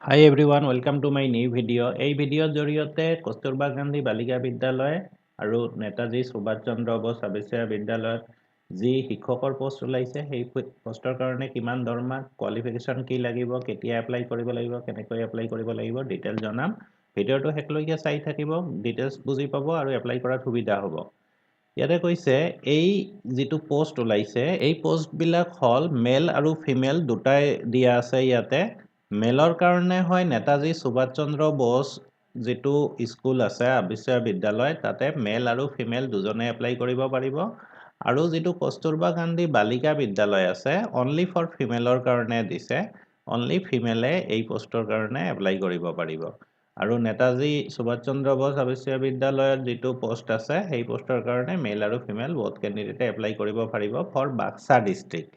Hi everyone, welcome to my new video. এই ভিডিঅ'ৰ জৰিয়তে কস্তুৰবা গান্ধী বালিকা বিদ্যালয় আৰু নেতাজী সুভাষ চন্দ্ৰ বোস আৱাসীয় বিদ্যালয়ত যি শিক্ষকৰ পোষ্ট ওলাইছে সেই পোষ্টৰ কাৰণে কিমান দৰমহা, কোৱালিফিকেশ্যন কি লাগিব, কেতিয়া এপ্লাই কৰিব লাগিব, কেনেকৈ এপ্লাই কৰিব লাগিব ডিটেইল জনাম। ভিডিঅ'টো শেষলৈকে চাই থাকিব, ডিটেইলছ বুজি পাব আৰু এপ্লাই কৰাত সুবিধা হ'ব। ইয়াতে কৈছে এই যিটো পোষ্ট ওলাইছে এই পোষ্টবিলাক হ'ল মেল আৰু ফিমেল দুটাই দিয়া আছে। ইয়াতে মেলৰ কাৰণে হয় নেতাজী সুভাষ চন্দ্ৰ বোস যিটো স্কুল আছে আৱাসীয় বিদ্যালয়, তাতে মেল আৰু ফিমেল দুজনে এপ্লাই কৰিব পাৰিব। আৰু যিটো কস্তুৰবা গান্ধী বালিকা বিদ্যালয় আছে অনলি ফৰ ফিমেলৰ কাৰণে দিছে, অনলি ফিমেলে এই পোষ্টৰ কাৰণে এপ্লাই কৰিব পাৰিব। আৰু নেতাজী সুভাষ চন্দ্ৰ বোস আৱাসীয় বিদ্যালয়ৰ যিটো পোষ্ট আছে সেই পোষ্টৰ কাৰণে মেল আৰু ফিমেল বহুত কেণ্ডিডেটে এপ্লাই কৰিব পাৰিব ফৰ বাক্সা ডিষ্ট্ৰিক্ট।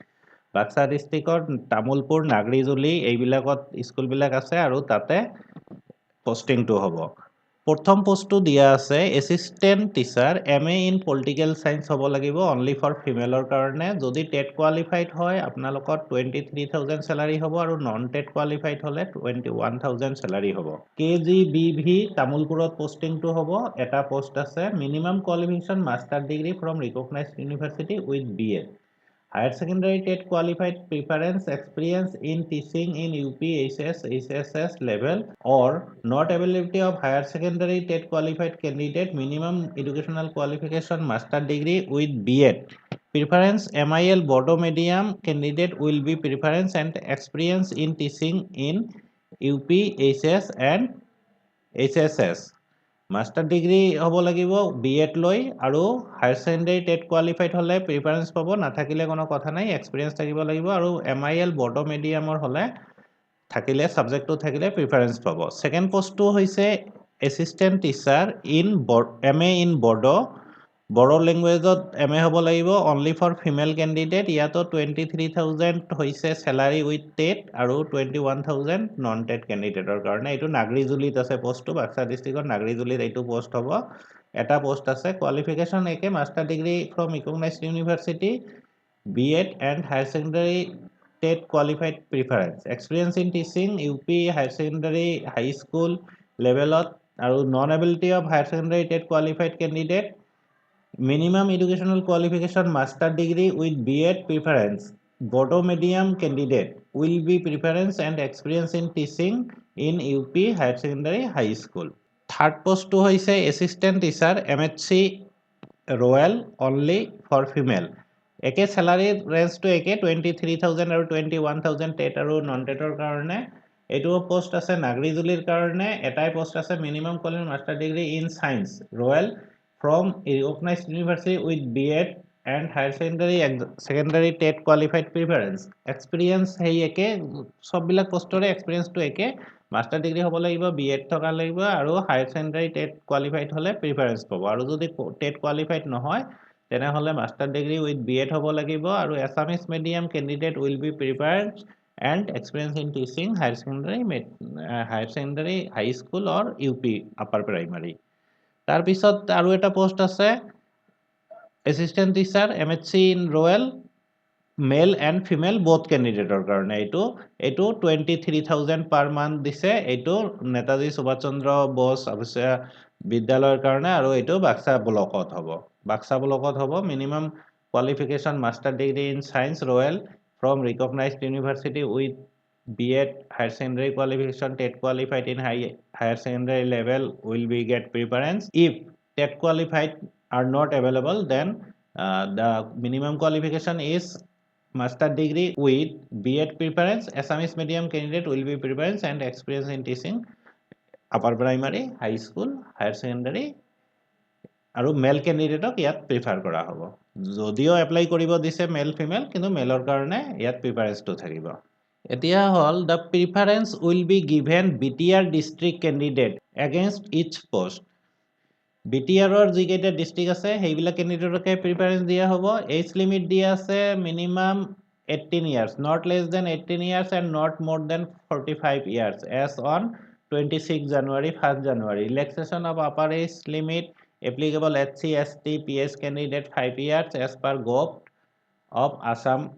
বাক্সা ডিষ্ট্ৰিক্টৰ তামুলপুৰ, নাগৰিজুলি এইবিলাকত স্কুলবিলাক আছে আৰু তাতে পোষ্টিংটো হ'ব। প্ৰথম পোষ্টটো দিয়া আছে assistant teacher MA in political science হ'ব লাগিব অনলি ফৰ ফিমেলৰ কাৰণে। যদি টেট কোৱালিফাইড হয় আপোনালোকৰ 23,000 চেলাৰী হ'ব আৰু নন টেট কোৱালিফাইড হ'লে 21,000 চেলাৰী হ'ব। KGBV তামুলপুৰত পোষ্টিংটো হ'ব। এটা পোষ্ট আছে। Minimum qualification master degree from recognised university with BA। Higher secondary TET qualified preference experience in teaching in UP, HS, HSS level or not availability of higher secondary TET qualified candidate minimum educational qualification master degree with BEd. Preference MIL Bodo medium candidate will be preference and experience in teaching in UP, HS and HSS. Master degree হ'ব লাগিব BEd লৈ আৰু higher secondary TET qualified হ'লে preference পাব, নাথাকিলে কোনো কথা নাই, এক্সপিৰিয়েঞ্চ থাকিব লাগিব। আৰু MIL বড়ো মিডিয়ামৰ হ'লে থাকিলে ছাবজেক্টটো থাকিলে প্ৰিফাৰেঞ্চ পাব। ছেকেণ্ড পোষ্টটো হৈছে assistant teacher in MA in Bodo. Bodo লেংগুৱেজত MA হ'ব লাগিব অনলি ফৰ ফিমেল কেণ্ডিডেট। ইয়াতো 23,000 হৈছে চেলাৰী উইথ টেট আৰু 21,000 নন টেট কেণ্ডিডেটৰ কাৰণে। এইটো নাগৰিজুলিত আছে পোষ্টটো, বাক্সা ডিষ্ট্ৰিক্টৰ নাগৰিজুলিত এইটো পোষ্ট হ'ব। এটা পোষ্ট আছে। কোৱালিফিকেশ্যন একে, master degree from recognised university, BEd and higher secondary TET qualified preference. Experience in teaching UP higher secondary high school levelot আৰু non ability of higher secondary TET qualified candidate. Minimum educational qualification master degree with BEd preference. Bodo medium candidate will be preference and experience in teaching in UP higher secondary high school. Third post to hoise assistant teacher MHC royal only for female. একে salary range to একে 23,000 আৰু 21,000 TET আৰু non টেটৰ কাৰণে। এইটো post আছে নাগৰিজুলিৰ কাৰণে। এটাই পোষ্ট আছে minimum qualified master degree in science royal from recognized university with BEd and higher secondary TET qualified preference. Experience সেই একে, সববিলাক পোষ্টৰে এক্সপিৰিয়েঞ্চটো একে। মাষ্টাৰ ডিগ্ৰী হ'ব লাগিব, BEd থকা লাগিব আৰু হায়াৰ ছেকেণ্ডাৰী টেট কোৱালিফাইড হ'লে প্ৰিফাৰেঞ্চ পাব। আৰু যদি টেট কোৱালিফাইড নহয় তেনেহ'লে মাষ্টাৰ ডিগ্ৰী উইথ BEd হ'ব লাগিব আৰু Assamese medium candidate will be preference and experience in teaching higher secondary high school or UP upper primary. তাৰপিছত আৰু এটা পোষ্ট আছে assistant teacher MHC in royal male and female both কেণ্ডিডেটৰ কাৰণে। এইটো 23,000 পাৰ মান্থ দিছে। এইটো নেতাজী সুভাষ চন্দ্ৰ বোস আৱাসীয় বিদ্যালয়ৰ কাৰণে আৰু এইটো বাক্সা ব্লকত হ'ব। বাক্সা ব্লকত হ'ব। Minimum qualification master degree in science royal from recognised university with BEd higher secondary qualification TET qualified in higher secondary level will be get preference. If TET qualified are not available, then the minimum qualification is master degree with BEd preference. Assamese medium candidate will be preference and experience in teaching upper primary, high school, higher secondary আৰু মেল কেণ্ডিডেটক ইয়াত prefer কৰা হ'ব। যদিও apply কৰিব দিছে male female, কিন্তু মেলৰ কাৰণে ইয়াত প্ৰিফাৰেঞ্চটো থাকিব। এতিয়া হ'ল the preference will be given BTR district candidate against each post. BTRৰ যিকেইটা ডিষ্ট্ৰিক্ট আছে সেইবিলাক কেণ্ডিডেটকে প্ৰিফাৰেঞ্চ দিয়া হ'ব। এজ লিমিট দিয়া আছে minimum 18 years, not less than 18 years and not more than 45 years as on 26 January, 1st January. Relaxation of upper age limit applicable HC, ST, PS candidate 5 years as per Gov of Assam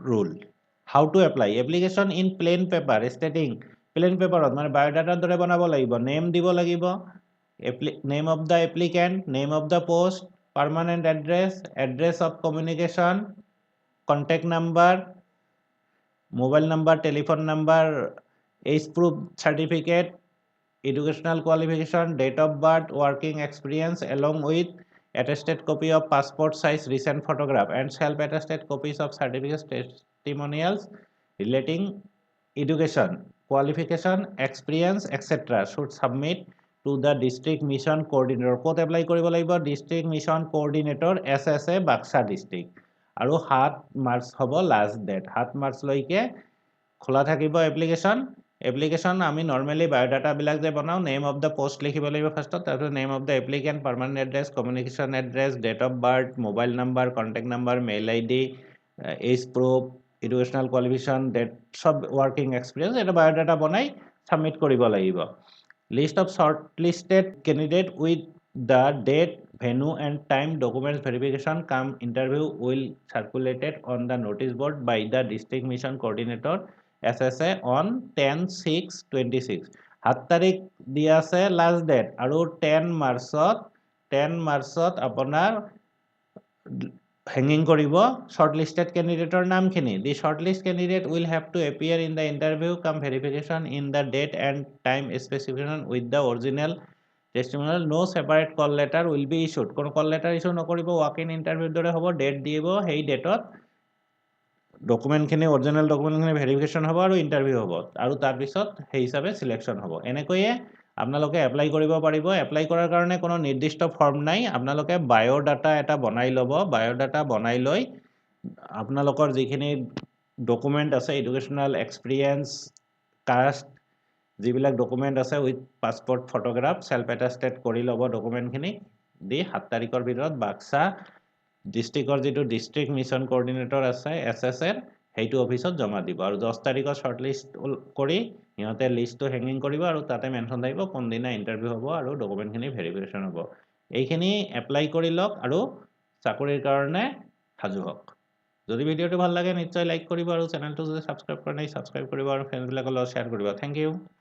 rule. How to apply? Application in plain paper stating plain পেপাৰত মানে বায়োডাটাৰ দৰে বনাব লাগিব name দিব লাগিব name of the applicant name of the post permanent address of communication contact number mobile number telephone number age proof certificate educational qualification date of birth working experience along with attested copy of passport size recent photograph and self attested copies of certificates testimonials relating education qualification experience etc should submit to the district mission coordinator code apply কৰিব লাগিব district mission coordinator SSA Baksa district আৰু 7 March হ'ব last date 7 March লৈকে খোলা থাকিব application আমি normally biodata বিলাক যে বনাও নেম অফ দ্য পোষ্ট লিখিব লাগিব ফাৰ্ষ্টত তাৰপিছত name of the applicant permanent address communication address date of birth mobile number contact number mail ID age proof educational qualification date সব ৱৰ্কিং এক্সপিৰিয়েঞ্চ এটা বায়োডাটা বনাই সাবমিট কৰিব লাগিব list of shortlisted candidate with the date venue and time documents verification come interview will circulated on the notice board by the district mission coordinator SSA on 10/6/26 7 তাৰিখ দিয়া আছে last date আৰু 10 মাৰ্চত আপোনাৰ hanging কৰিব shortlisted candidateৰ নামখিনি the shortlist candidate will have to appear in the interview come verification in the date and time specification with the original testimonial no separate call letter will be issued কোন call letter issue নকৰিব walk in interview দৰে হ'ব date দিব সেই ডেটত ডকুমেণ্টখিনি original ডকুমেণ্টখিনি verification হ'ব আৰু interview হ'ব আৰু তাৰ পিছত সেই হিচাপে সিলেকশ্যন হ'ব এনেকৈয়ে আপোনালোকে এপ্লাই কৰিব পাৰিব এপ্লাই কৰাৰ কাৰণে কোনো নিৰ্দিষ্ট ফৰ্ম নাই আপোনালোকে বায়োডাটা এটা বনাই ল'ব বায়োডাটা বনাই লৈ আপোনালোকৰ যিখিনি ডকুমেণ্ট আছে এডুকেশ্যনেল এক্সপিৰিয়েঞ্চ কাষ্ট যিবিলাক ডকুমেণ্ট আছে with passport photograph self attested কৰি ল'ব ডকুমেণ্টখিনি দি 7 তাৰিখৰ ভিতৰত বাক্সা ডিষ্ট্ৰিক্টৰ যিটো ডিষ্ট্ৰিক্ট মিছন কোঅৰ্ডিনেটৰ আছে SSA সেইটো অফিচত জমা দিব আৰু 10 তাৰিখত শৰ্টলিষ্ট কৰি সিহঁতে লিষ্টটো হেঙিং কৰিব আৰু তাতে মেনশ্যন থাকিব কোনদিনা ইণ্টাৰভিউ হ'ব আৰু ডকুমেণ্টখিনি ভেৰিফিকেশ্যন হ'ব এইখিনি এপ্লাই কৰি লওক আৰু চাকৰিৰ কাৰণে সাজু হওক যদি ভিডিঅ'টো ভাল লাগে নিশ্চয় লাইক কৰিব আৰু চেনেলটো যদি সাবস্ক্ৰাইব কৰা নাই সাবস্ক্ৰাইব কৰিব আৰু ফ্ৰেণ্ডবিলাকৰ লগত শ্বেয়াৰ কৰিব থেংক ইউ